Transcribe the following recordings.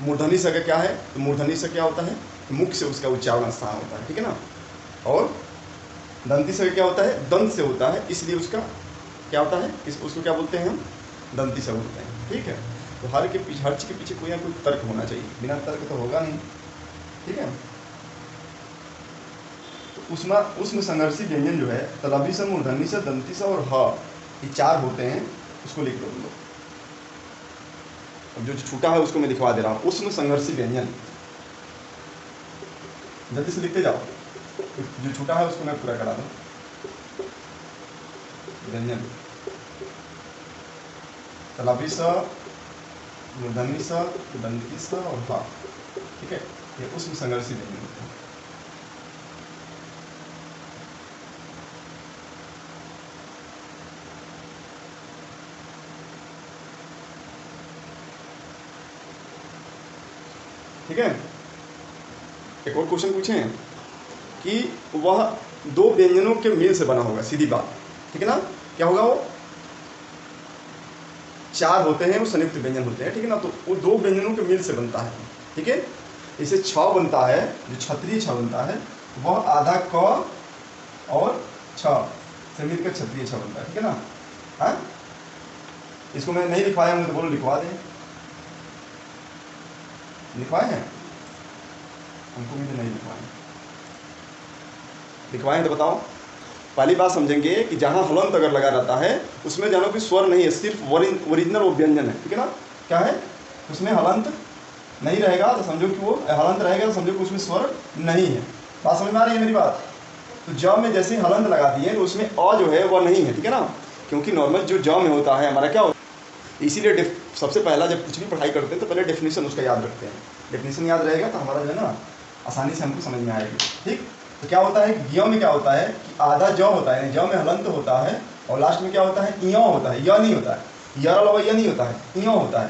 मूर्धनी स का क्या है, तो मूर्धनी स क्या होता है, मुख से उसका उच्चारण स्थान होता है, ठीक है ना। और दंती स क्या होता है, दंत से होता है, इसलिए उसका क्या होता है, उसको क्या बोलते हैं हम, दंती स बोलते हैं, ठीक है। तो हर चीज़ के पीछे कोई ना कोई तर्क होना चाहिए, बिना तर्क तो होगा नहीं, ठीक है। तो उष्म संघर्षी व्यंजन जो है तलभी स, मूर्धनी स, दंती स और ह, ये 4 होते हैं, उसको लिख लो तुम लोग। अब जो छूटा है उसको मैं लिखवा दे रहा हूँ, उष्म संघर्षी व्यंजन, जल्दी से लिखते जाओ, जो छूटा है उसको मैं पूरा करा दूँ। व्यंजन तलभी स, मूर्धनी स, दंती स और ह, ठीक है, ये उष्म संघर्षी व्यंजन होते हैं। ठीक है। एक और क्वेश्चन पूछे हैं कि वह 2 व्यंजनों के मेल से बना होगा, सीधी बात, ठीक है ना। क्या होगा वो, 4 होते हैं वो संयुक्त व्यंजन होते हैं, ठीक है ना। तो वो 2 व्यंजनों के मेल से बनता है, ठीक है। इसे छ बनता है, जो क्षत्रिय छ बनता है, वह आधा क और छ से मिलकर क्षत्रिय छ बनता है, ठीक है ना। हाँ, इसको मैं नहीं लिखवाया हूँ तो बोलो लिखवा दें, लिखवाए हैं हमको भी तो नहीं लिखवाए, लिखवाएं तो बताओ। पहली बात समझेंगे कि जहाँ हलंत अगर लगा रहता है उसमें जानो कि स्वर नहीं है, सिर्फ ओरिजिनल वो व्यंजन है, ठीक है ना। क्या है, उसमें हलंत नहीं रहेगा तो समझो कि वो, हलंत रहेगा तो समझो कि उसमें स्वर नहीं है। बात समझ में आ रही है मेरी बात। तो ज में जैसे ही हलंत लगा दिए तो उसमें अ जो है वह नहीं है, ठीक है ना। क्योंकि नॉर्मल जो ज में होता है हमारा क्या होता है, इसीलिए सबसे पहला जब कुछ भी पढ़ाई करते हैं तो पहले डेफिनेशन उसका याद रखते हैं। डेफिनेशन याद रहेगा तो हमारा जो है ना आसानी से हमको समझ में आएगी, ठीक। तो क्या होता है, य में क्या होता है कि आधा ज होता है, ज में हलंत होता है, और लास्ट में क्या होता है, य होता है, य नहीं होता है, य अलावा य नहीं होता है, य होता है।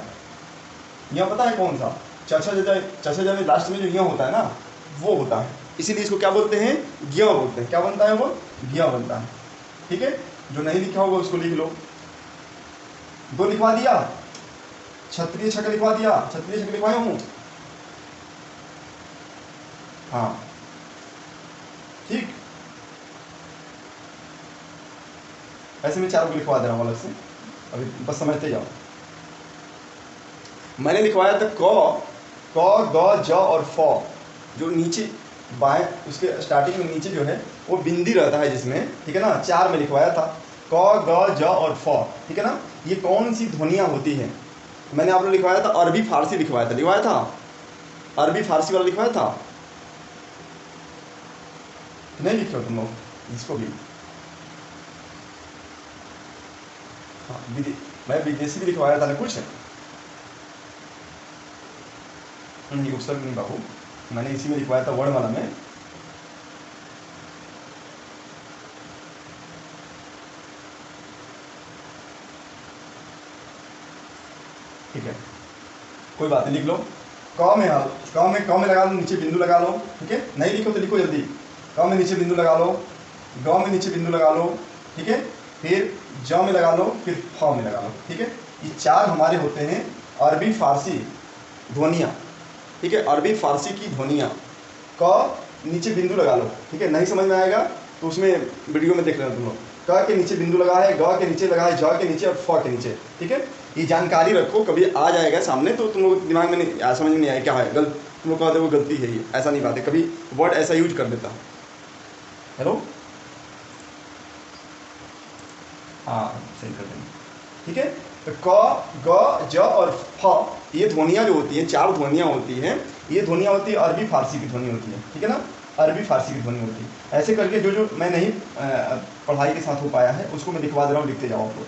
य पता है कौन सा, चचा में लास्ट में जो य होता है ना वो होता है, इसीलिए इसको क्या बोलते हैं, ज्ञ बोलते हैं। क्या बनता है वो, ज्ञ बनता है, ठीक है। जो नहीं लिखा होगा उसको लिख लो। 2 लिखवा दिया, क्षत्रिय छक लिखवा दिया, क्षत्रिय छक लिखवाया हूँ, हाँ ठीक। ऐसे में 4 को लिखवा दे रहा हूँ अलग से, अभी बस समझते जाओ। मैंने लिखवाया था क, ग, ज और फ, जो नीचे बाएं उसके स्टार्टिंग में नीचे जो है वो बिंदी रहता है जिसमें, ठीक है ना। 4 में लिखवाया था क, ग, ज और फ, ठीक है ना। ये कौन सी ध्वनियाँ होती हैं, मैंने आप लोग लिखवाया था अरबी फारसी लिखवाया था, अरबी फारसी वाला लिखवाया था, नहीं लिख रहे तुम लोग इसको भी। हाँ, मैं विदेशी भी लिखवाया था ना कुछ, ये उपसर्ग नहीं बाबू, मैंने इसी में लिखवाया था वर्णमाला में। ठीक है, कोई बात नहीं, लिख लो। क में लगा लो, नीचे बिंदु लगा लो, ठीक है। नहीं लिखो तो लिखो जल्दी। क में नीचे बिंदु लगा लो, ग में नीचे बिंदु लगा लो, ठीक है। फिर ज में लगा लो, फिर फ में लगा लो, ठीक है। ये 4 हमारे होते हैं अरबी फारसी ध्वनियाँ, ठीक है, अरबी फारसी की ध्वनियाँ। क नीचे बिंदु लगा लो, ठीक है। नहीं समझ में आएगा तो उसमें वीडियो में देख लेना तुम लोग। क के नीचे बिंदु लगा है, ग के नीचे लगा है, ज के नीचे और फ के नीचे, ठीक है। ये जानकारी रखो, कभी आ जाएगा सामने तो तुम लोग दिमाग में नहीं, समझ में नहीं आएगा क्या है, तुम लोग कहते हो गलती है ये, ऐसा नहीं बात है, कभी वर्ड ऐसा यूज कर देता। हेलो, हाँ सही कर देंगे, ठीक है। तो क, ग, ज और फ, ये ध्वनियाँ जो होती हैं, 4 ध्वनियाँ होती हैं, ये ध्वनियाँ होती है अरबी फारसी की ध्वनि होती है, ठीक है ना। अरबी फारसी की ध्वनि होती है। ऐसे करके जो जो मैं नहीं पढ़ाई के साथ हो पाया है उसको मैं लिखवा दे रहा हूँ, लिखते जाओ आप लोग,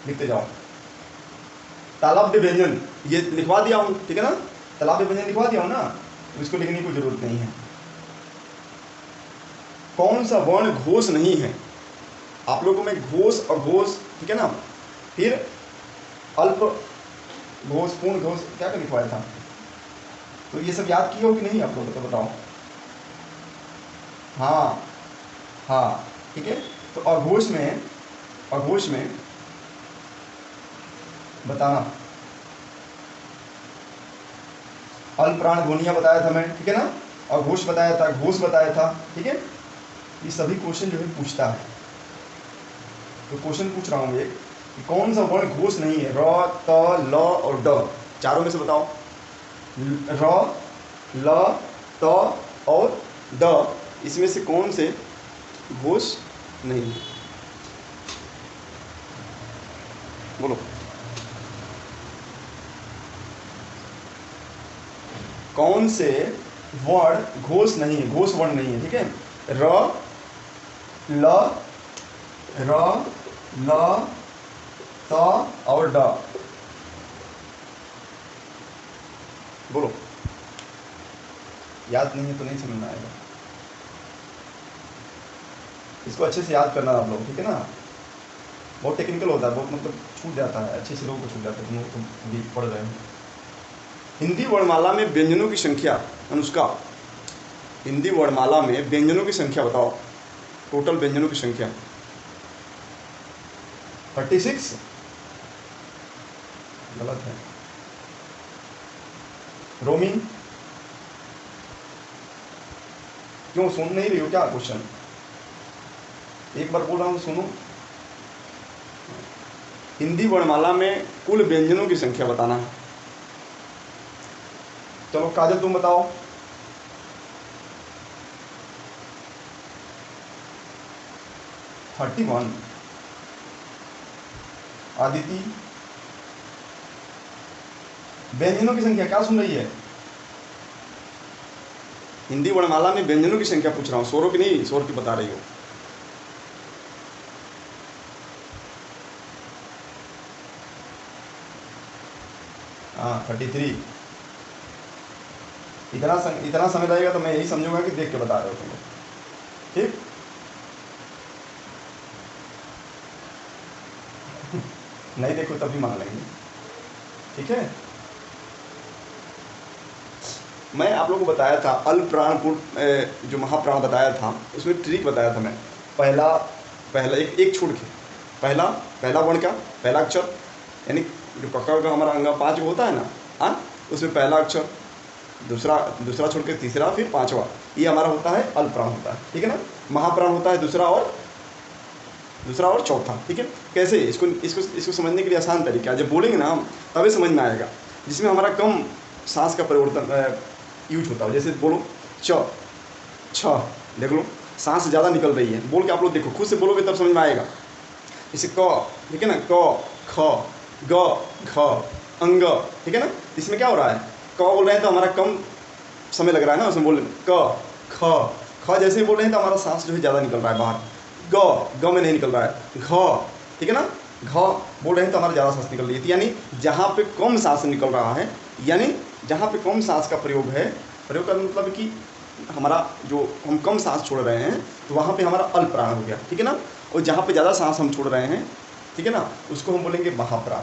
लिखते जाओ। तालव्य व्यंजन ये लिखवा दिया हूँ, ठीक है ना। तालव्य व्यंजन लिखवा दिया हूँ ना, इसको लिखने की कोई जरूरत नहीं है। कौन सा वर्ण घोष नहीं है, आप लोगों में घोष अघोष, ठीक है ना। फिर अल्प घोष, पूर्ण घोष, क्या क्या लिखवाया था, तो ये सब याद किए हो कि नहीं आप लोग, तो बताओ। हाँ हाँ, ठीक है। तो अघोष में बताना, अल्प प्राण ध्वनियाँ बताया था मैं, ठीक है ना, और घोष बताया था, घोष बताया था, ठीक है। ये सभी क्वेश्चन जो है पूछता है। तो क्वेश्चन पूछ रहा हूँ एक कि कौन सा वर्ण घोष नहीं है? र, त, ल और ड, चारों में से बताओ। र, ल, त और ड, इसमें से कौन से घोष नहीं है? बोलो। कौन से वर्ण घोष नहीं है, घोष वर्ण नहीं है, ठीक है। र, ल, त और ड, बोलो। याद नहीं है तो नहीं समझ में आएगा। इसको अच्छे से याद करना आप लोग, ठीक है ना। बहुत टेक्निकल होता है, बहुत मतलब छूट जाता है, अच्छे से लोगों को छूट जाता है। तुम लोग तो अभी पढ़ रहे हो। हिंदी वर्णमाला में व्यंजनों की संख्या, अनुष्का, हिंदी वर्णमाला में व्यंजनों की संख्या बताओ, टोटल व्यंजनों की संख्या। 36? गलत है। रोमिन, क्यों सुन नहीं रही हो क्या क्वेश्चन? एक बार बोल रहा हूँ सुनो। हिंदी वर्णमाला में कुल व्यंजनों की संख्या बताना है। चलो काजल तुम बताओ। थर्टी 31। आदिति, व्यंजनों की संख्या क्या सुन रही है? हिंदी वर्णमाला में व्यंजनों की संख्या पूछ रहा हूँ, स्वरों की नहीं, स्वर की बता रही हो। हाँ 33। इतना समय लगेगा तो मैं यही समझूंगा कि देख के बता रहे हो तुम लोग, ठीक। नहीं देखो तभी मान लेंगे, ठीक है। मैं आप लोगों को बताया था अल्प प्राण जो महाप्राण बताया था, उसमें ट्रिक बताया था मैं। पहला एक छोड़ के पहला वर्ण का पहला अक्षर, यानी जो कक्का का हमारा अंग 5 होता है ना, हाँ, उसमें पहला अक्षर, दूसरा छोड़ के तीसरा, फिर पांचवा, ये हमारा होता है अल्प प्राण होता है, ठीक है ना। महाप्राण होता है दूसरा और चौथा, ठीक है। कैसे इसको समझने के लिए आसान तरीका, जब बोलेंगे ना हम तभी समझ में आएगा, जिसमें हमारा कम सांस का परिवर्तन यूज होता है। जैसे बोलो छ, देख लो सांस ज़्यादा निकल रही है, बोल के आप लोग देखो, खुद से बोलोगे तब समझ में आएगा। जैसे क, ठीक है ना, क, ख, ग, घ, अंग, ठीक है ना। इसमें क्या हो रहा है, क बोल रहे हैं तो हमारा कम समय लग रहा है ना उसमें बोलने में। क, ख जैसे ही बोल रहे हैं तो हमारा सांस जो है ज़्यादा निकल रहा है बाहर। ग में नहीं निकल रहा है। घ, ठीक है ना, घ बोल रहे हैं तो हमारा ज़्यादा सांस निकल रही है। यानी जहाँ पे कम सांस निकल रहा है, यानी जहाँ पे कम सांस का प्रयोग का मतलब कि हमारा जो हम कम सांस छोड़ रहे हैं तो वहाँ पे हमारा अल्प प्राण हो गया, ठीक है ना। और जहाँ पे ज़्यादा सांस हम छोड़ रहे हैं, ठीक है ना, उसको हम बोलेंगे महाप्राण,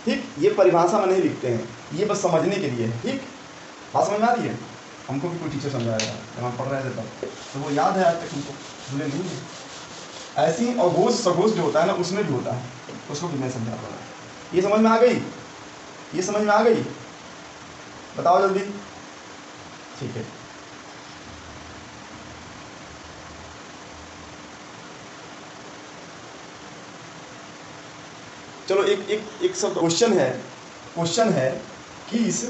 ठीक। ये परिभाषा में नहीं लिखते हैं, ये बस समझने के लिए है, ठीक। बात समझ में आ रही है? हमको भी कोई टीचर समझाया था जब हम पढ़ रहे थे तब, तो वो याद है आज तक हमको, भूले नहीं है। ऐसी अघोष सघोष जो होता है ना, उसमें भी होता है, उसको भी मैं समझा रहा हूँ। ये समझ में आ गई? ये समझ में आ गई? बताओ जल्दी, ठीक है। चलो एक शब्द क्वेश्चन है कि इस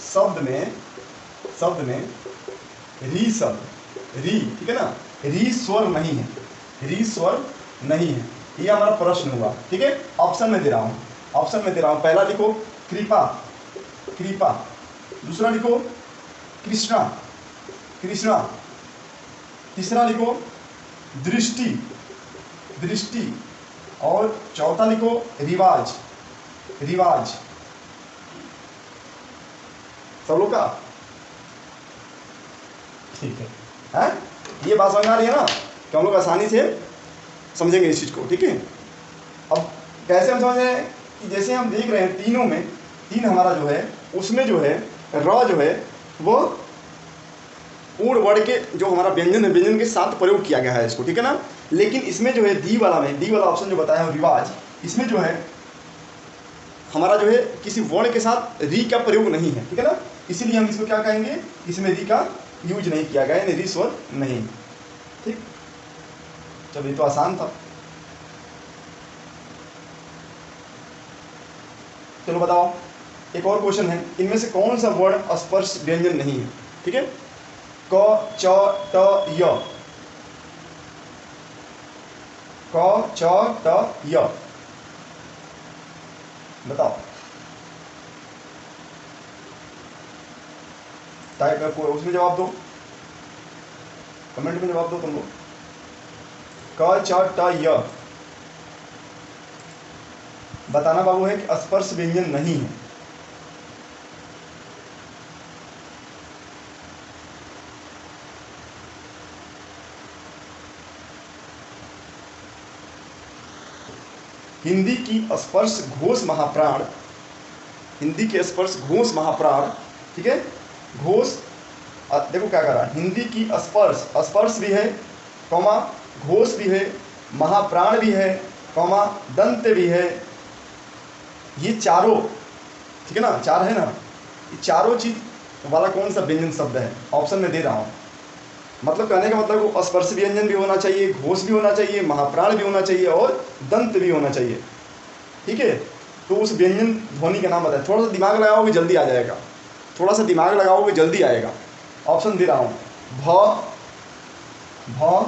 शब्द में री शब्द, री, ठीक है ना, री स्वर नहीं है, री स्वर नहीं है, ये हमारा प्रश्न हुआ, ठीक है। ऑप्शन में दे रहा हूँ, पहला लिखो कृपा, दूसरा लिखो कृष्णा, तीसरा लिखो दृष्टि, और चौथा लिखो रिवाज। सब लोग का ठीक है? ये बात समझ आ रही है ना, कि हम लोग आसानी से समझेंगे इस चीज को, ठीक है। अब कैसे हम समझ रहे हैं कि जैसे हम देख रहे हैं तीनों में, तीन हमारा जो है उसमें जो है र जो है वो पूर्ण वर्ण के जो हमारा व्यंजन के साथ प्रयोग किया गया है इसको, ठीक है ना। लेकिन इसमें जो है डी वाला ऑप्शन जो बताया है रिवाज, इसमें जो है हमारा जो है किसी वर्ण के साथ री का प्रयोग नहीं है, ठीक है ना। इसीलिए हम इसको क्या कहेंगे, इसमें री का यूज नहीं किया गया, यानी री स्वर नहीं। ठीक, चलो ये तो आसान था। चलो बताओ, एक और क्वेश्चन है, इनमें से कौन सा वर्ण स्पर्श व्यंजन नहीं है? ठीक है, क च ट य, क च ट य, बताओ। टाइप उसमें जवाब दो, कमेंट में जवाब दो तुम लोग। क च ट य बताना बाबू है कि स्पर्श व्यंजन नहीं है। हिंदी की स्पर्श घोष महाप्राण, हिंदी के स्पर्श घोष महाप्राण, ठीक है, घोष देखो क्या कर रहा है, हिंदी की स्पर्श, स्पर्श भी है कौमा, घोष भी है, महाप्राण भी है कौमा, दंत भी है, ये चारों, ठीक है ना, चार है ना, ये चारों चीज वाला कौन सा व्यंजन शब्द है? ऑप्शन में दे रहा हूँ। मतलब कहने का मतलब वो स्पर्श व्यंजन भी होना चाहिए, घोष भी होना चाहिए, महाप्राण भी होना चाहिए और दंत भी होना चाहिए। ठीक है, तो उस व्यंजन ध्वनि का नाम बताए। थोड़ा सा दिमाग लगाओगे जल्दी आ जाएगा, थोड़ा सा दिमाग लगाओगे जल्दी आएगा। ऑप्शन दे रहा हूँ, भ, भ,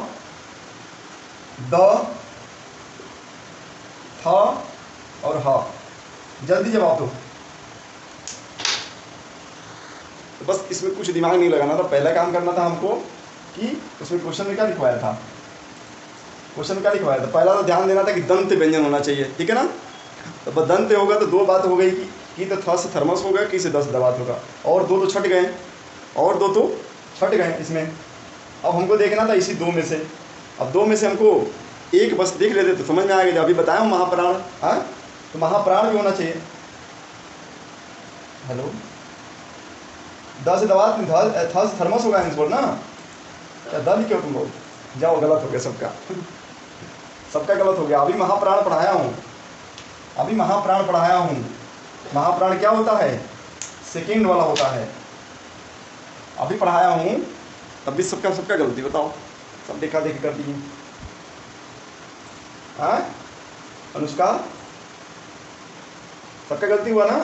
द, थ और ह। जल्दी जवाब दो। तो बस इसमें कुछ दिमाग नहीं लगाना था, पहला काम करना था हमको कि उसमें क्वेश्चन में क्या लिखवाया था, क्वेश्चन में क्या लिखवाया था, पहला तो ध्यान देना था कि दंत व्यंजन होना चाहिए। ठीक है ना, तो बस दंत होगा तो दो बात हो गई कि तो थ से थर्मस होगा, कि से 10 दबात होगा, और दो तो छट गए, और दो तो छट गए इसमें। अब हमको देखना था इसी दो में से, अब दो में से हमको एक बस देख लेते तो समझ में आ गया। अभी बताया हूँ महाप्राण, हाँ, तो महाप्राण भी होना चाहिए। हेलो, 10 से दबात में थ से थर्मस होगा आंसर ना, क्या दल क्यों तुम लोग, जाओ गलत हो गया सबका, सबका गलत हो गया। अभी महाप्राण पढ़ाया हूँ, अभी महाप्राण पढ़ाया हूँ। महाप्राण क्या होता है, सेकेंड वाला होता है, अभी पढ़ाया हूँ, तब भी सबका गलती, बताओ, सब देखा देखी कर दिए। हाँ अनुष्का, सबका गलती हुआ ना,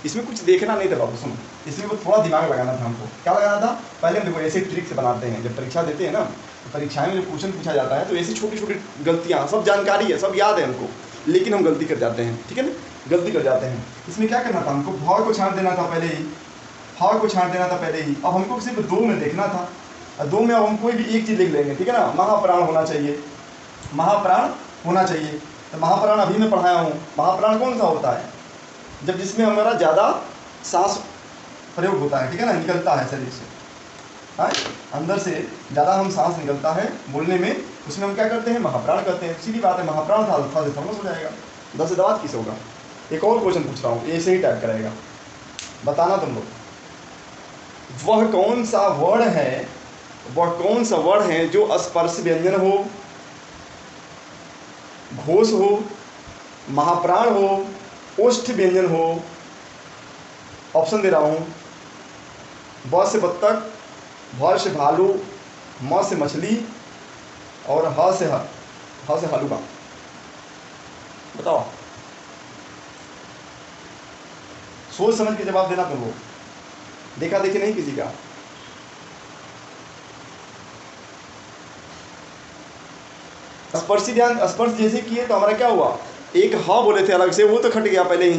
इसमें कुछ देखना नहीं था बाबू, सुनो, इसमें वो थोड़ा दिमाग लगाना था हमको। क्या लगाना था, पहले हम देखो ऐसे ट्रिक से बनाते हैं, जब परीक्षा देते हैं ना, तो परीक्षाएं में जब क्वेश्चन पूछा जाता है तो ऐसी छोटी छोटी गलतियाँ, सब जानकारी है, सब याद है हमको, लेकिन हम गलती कर जाते हैं। ठीक है ना, गलती कर जाते हैं। इसमें क्या करना था हमको, भ को छांट देना था पहले ही, फ को छांट देना था पहले ही। अब हमको सिर्फ दो में देखना था, और दो में अब हम कोई भी एक चीज़ लिख लेंगे। ठीक है ना, महाप्राण होना चाहिए, महाप्राण होना चाहिए। तो महाप्राण अभी मैं पढ़ाया हूँ। महाप्राण कौन सा होता है, जब जिसमें हमारा ज़्यादा सांस प्रयोग होता है। ठीक है ना, निकलता है शरीर से, हाँ, अंदर से ज़्यादा हम सांस निकलता है बोलने में, उसमें हम क्या करते हैं, महाप्राण करते हैं। सीधी बात है, महाप्राण था अल्फा से थर्मस हो जाएगा, 10 से दबात किस होगा। एक और क्वेश्चन पूछ रहा हूँ, ऐसे ही टाइप करेगा, बताना तुम लोग, वह कौन सा वर्ण है, वह कौन सा वर्ण है जो स्पर्श व्यंजन हो, घोष हो, महाप्राण हो, ओष्ठ व्यंजन हो। ऑप्शन दे रहा हूँ, ब से बत्तख, भ से भालू, म से मछली और ह से हलुआ। बताओ, सोच समझ के जवाब देना तुम लोग, देखा देखी नहीं किसी का। स्पर्शी ध्यान, स्पर्श जैसे किए तो हमारा क्या हुआ, एक ह बोले थे अलग से, वो तो खट गया, पहले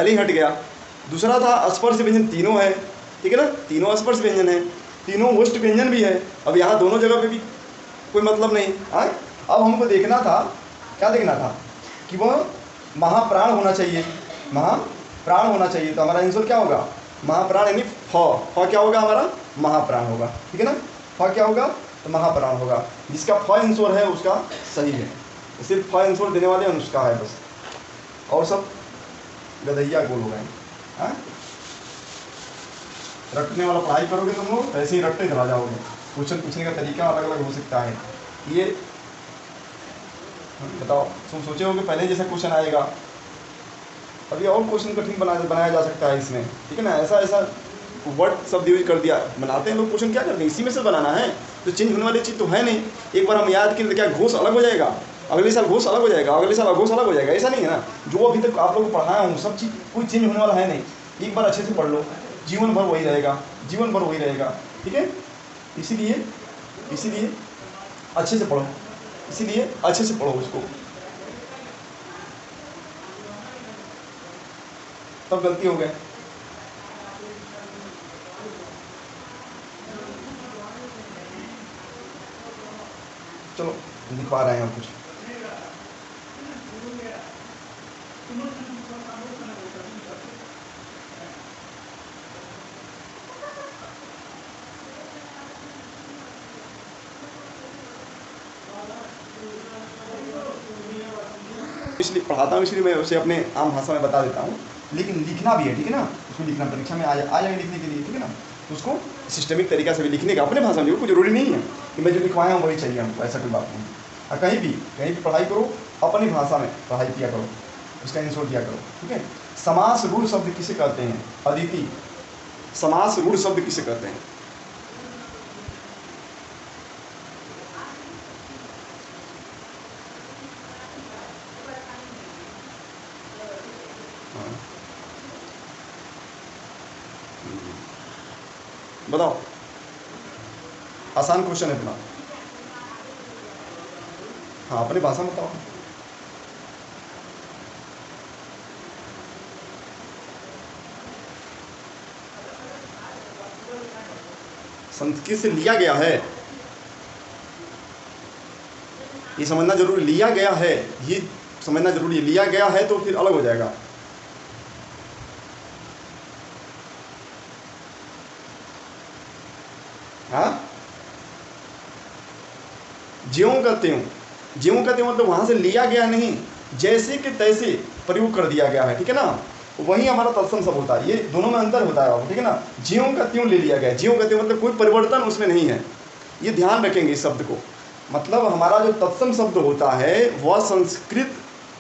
ही हट गया। दूसरा था स्पर्श व्यंजन तीनों है, ठीक है ना, तीनों स्पर्श व्यंजन है, तीनों ओष्ठ व्यंजन भी है। अब यहाँ दोनों जगह पे भी कोई मतलब नहीं। हाँ, अब हमको देखना था, क्या देखना था कि वह महाप्राण होना चाहिए, महाप्राण होना चाहिए। तो हमारा आंसर क्या होगा, महाप्राण, यानी फ क्या होगा हमारा, महाप्राण होगा। ठीक है ना, फ क्या होगा, तो महाप्राण होगा। जिसका फ आंसर है उसका सही है, सिर्फ फ आंसर देने वाले अनुष्का है बस, और सब गधैया गोल हो गए। हाँ, रटने वाला पढ़ाई करोगे तुम लोग, ऐसे ही रटते चला जाओगे। क्वेश्चन पूछने का तरीका अलग अलग हो सकता है। ये बताओ, तुम सोचे हो कि पहले जैसा क्वेश्चन आएगा, अभी और क्वेश्चन कठिन बनाया जा सकता है इसमें। ठीक है ना, ऐसा वर्ड शब्द यूज कर दिया। बनाते हैं लोग क्वेश्चन क्या करते हैं, इसी में से बनाना है, तो चेंज होने वाली चीज़ तो है नहीं। एक बार हम याद करें तो क्या घोष अलग हो जाएगा, अगले साल घोष अलग हो जाएगा, अगले साल घोष अलग हो जाएगा, ऐसा नहीं है ना। जो अभी तक आप लोगों को पढ़ाया हूँ सब चीज़ कोई चेंज होने वाला है नहीं। एक बार अच्छे से पढ़ लो, जीवन भर वही रहेगा, जीवन भर वही रहेगा, ठीक है। इसीलिए अच्छे से पढ़ो, इसीलिए अच्छे से पढ़ो उसको, तब गलती हो गए। चलो लिखवा रहे हैं हम कुछ। इसलिए पढ़ाता हूँ, इसलिए मैं उसे अपने आम भाषा में बता देता हूँ, लेकिन लिखना भी है, ठीक है ना। उसको लिखना परीक्षा में आ जाएगा लिखने के लिए, ठीक है ना। तो उसको सिस्टमिक तरीका से भी लिखने का अपने भाषा में, कोई जरूरी नहीं है कि मैं जो लिखवाया हूँ वही चाहिए हमको, ऐसा कोई बात नहीं। और कहीं भी पढ़ाई करो, अपनी भाषा में पढ़ाई किया करो, उसका आंसर दिया करो, ठीक है। समास रूढ़ शब्द किसे कहते हैं अदिति, समास रूढ़ शब्द किसे कहते हैं? बताओ, आसान क्वेश्चन है इतना। हाँ अपनी भाषा में बताओ। संस्कृत से लिया गया है, ये समझना जरूरी, लिया गया है ये समझना जरूरी है। लिया गया है तो फिर अलग हो जाएगा। हाँ ज्यों कहते हो, ज्यों कहते हो मतलब वहां से लिया गया नहीं, जैसे कि तैसे प्रयोग कर दिया गया है, ठीक है ना। वही हमारा तत्सम शब्द होता है, ये दोनों में अंतर होता है, ठीक है ना। ज्यों का त्यों ले लिया गया, ज्यों कहते मतलब कोई परिवर्तन उसमें नहीं है, ये ध्यान रखेंगे इस शब्द को। मतलब हमारा जो तत्सम शब्द होता है वह संस्कृत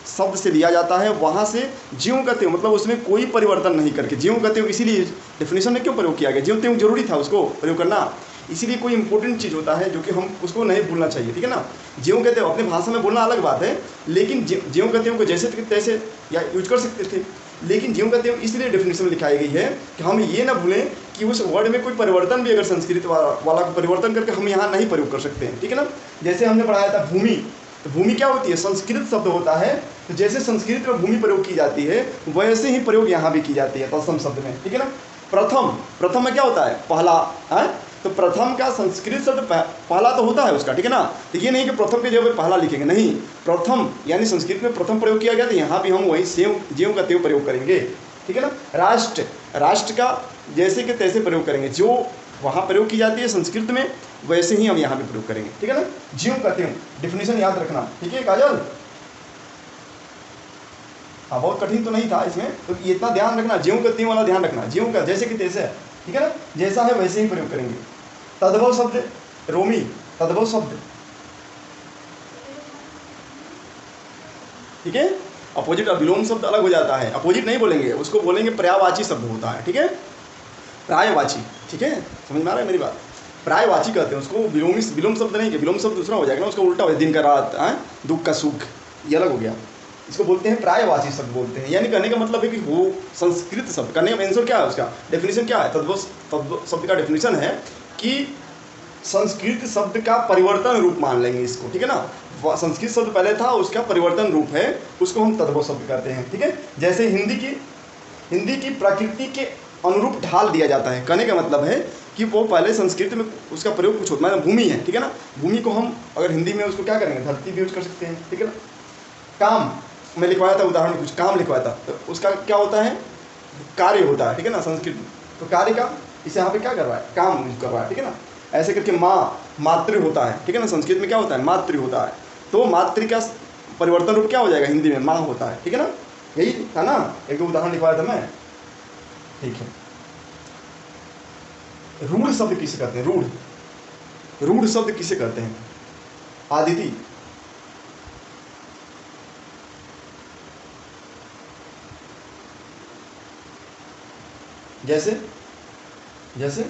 शब्द से लिया जाता है, वहाँ से ज्यों का त्यों मतलब उसमें कोई परिवर्तन नहीं करके ज्यों का त्यों, इसीलिए डेफिनेशन में क्यों प्रयोग किया गया, ज्यों त्यों जरूरी था उसको प्रयोग करना, इसीलिए कोई इंपॉर्टेंट चीज़ होता है जो कि हम उसको नहीं भूलना चाहिए, ठीक है ना। ज्यों कहते हो अपनी भाषा में बोलना अलग बात है, लेकिन ज्यों कहते हो को जैसे तैसे या यूज कर सकते थे, लेकिन ज्यों कहते हो इसलिए डेफिनेशन में लिखाई गई है कि हम ये ना भूलें कि उस वर्ड में कोई परिवर्तन भी अगर संस्कृत वाला को परिवर्तन करके हम यहाँ नहीं प्रयोग कर सकते हैं, ठीक है ना। जैसे हमने पढ़ाया था भूमि, तो भूमि क्या होती है, संस्कृत शब्द होता है, तो जैसे संस्कृत में भूमि प्रयोग की जाती है वैसे ही प्रयोग यहाँ भी की जाती है तत्सम शब्द में, ठीक है ना। प्रथम में क्या होता है, पहला है, तो प्रथम का संस्कृत शब्द पहला तो होता है उसका, ठीक है ना। तो ये नहीं कि प्रथम के जगह पहला लिखेंगे, नहीं, प्रथम यानी संस्कृत में प्रथम प्रयोग किया गया, तो यहाँ भी हम वही ज्यों का त्यों प्रयोग करेंगे, ठीक है ना। राष्ट्र का जैसे कि तैसे प्रयोग करेंगे, जो वहाँ प्रयोग की जाती है संस्कृत में वैसे ही हम यहाँ भी प्रयोग करेंगे, ठीक है ना। ज्यों का त्यों डिफिनेशन याद रखना, ठीक है काजल। हाँ बहुत कठिन तो नहीं था इसमें, तो इतना ध्यान रखना, ज्यों का त्यों वाला ध्यान रखना, ज्यों का जैसे कि तैसे है, ठीक है ना, जैसा है वैसे ही प्रयोग करेंगे। तद्भव शब्द, रोमी तद्भव शब्द, ठीक है। अपोजिट विलोम शब्द अलग हो जाता है, अपोजिट नहीं बोलेंगे उसको, बोलेंगे पर्यायवाची शब्द होता है, ठीक है, पर्यायवाची, ठीक है, समझ में आ रहा है मेरी बात। पर्यायवाची कहते हैं उसको, विलोम शब्द नहीं, विलोम शब्द दूसरा हो जाएगा ना, उसका उल्टा हो जाए, दिन का रात, दुख का सुख, ये अलग हो गया। इसको बोलते हैं पर्यायवाची शब्द बोलते हैं, यानी कहने का मतलब है कि वो संस्कृत शब्द, करने का आंसर क्या है, उसका डेफिनेशन क्या है, तद्भव शब्द का डेफिनेशन है कि संस्कृत शब्द का परिवर्तन रूप मान लेंगे इसको, ठीक है ना। संस्कृत शब्द पहले था, उसका परिवर्तन रूप है, उसको हम तद्भव शब्द कहते हैं, ठीक है। जैसे हिंदी की प्रकृति के अनुरूप ढाल दिया जाता है, कहने का मतलब है कि वो पहले संस्कृत में उसका प्रयोग कुछ होता है, भूमि है, ठीक है ना। भूमि को हम अगर हिंदी में उसको क्या करेंगे, धरती भी यूज कर सकते हैं, ठीक है ना। काम मैं लिखवाया था, उदाहरण कुछ काम लिखवाया था, तो उसका क्या होता है, कार्य होता है, ठीक है ना, संस्कृत, तो कार्य का इसे यहाँ पे क्या कर रहा है, काम यूज कर रहा है, ठीक है ना। ऐसे करके मातृ होता है, ठीक है ना, संस्कृत में क्या होता है, मातृ होता है, तो मातृ का परिवर्तन रूप क्या हो जाएगा, हिंदी में माँ होता है, ठीक है ना। यही था ना, एक दो उदाहरण लिखवाया था मैं, ठीक है। रूढ़ शब्द किसे कहते हैं, रूढ़ शब्द किसे कहते हैं, आदिति। जैसे जैसे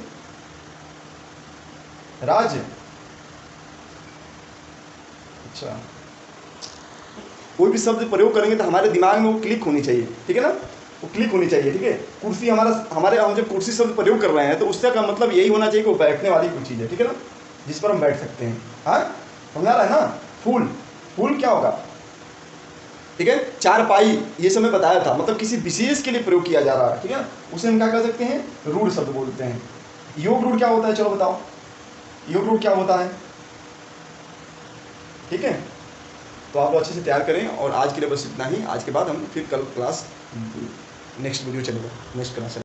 राज्य। अच्छा, कोई भी शब्द प्रयोग करेंगे तो हमारे दिमाग में वो क्लिक होनी चाहिए, ठीक है ना, वो क्लिक होनी चाहिए, ठीक है। कुर्सी हमारे हम जब कुर्सी शब्द प्रयोग कर रहे हैं तो उससे का मतलब यही होना चाहिए कि वो बैठने वाली कोई चीज़ है, ठीक है ना, जिस पर हम बैठ सकते हैं। हाँ, समझ आ रहा है ना। फूल, फूल क्या होगा, ठीक है। चारपाई, ये सब मैं बताया था, मतलब किसी विशेष के लिए प्रयोग किया जा रहा है, ठीक है ना, उसे हम क्या कर सकते हैं, रूढ़ शब्द बोलते हैं। योग रूढ़ क्या होता है, चलो बताओ, योग रूढ़ क्या होता है, ठीक है। तो आप लोग अच्छे से तैयार करें, और आज के लिए बस इतना ही। आज के बाद हम फिर कल क्लास नेक्स्ट वीडियो चलेगा, नेक्स्ट क्लास।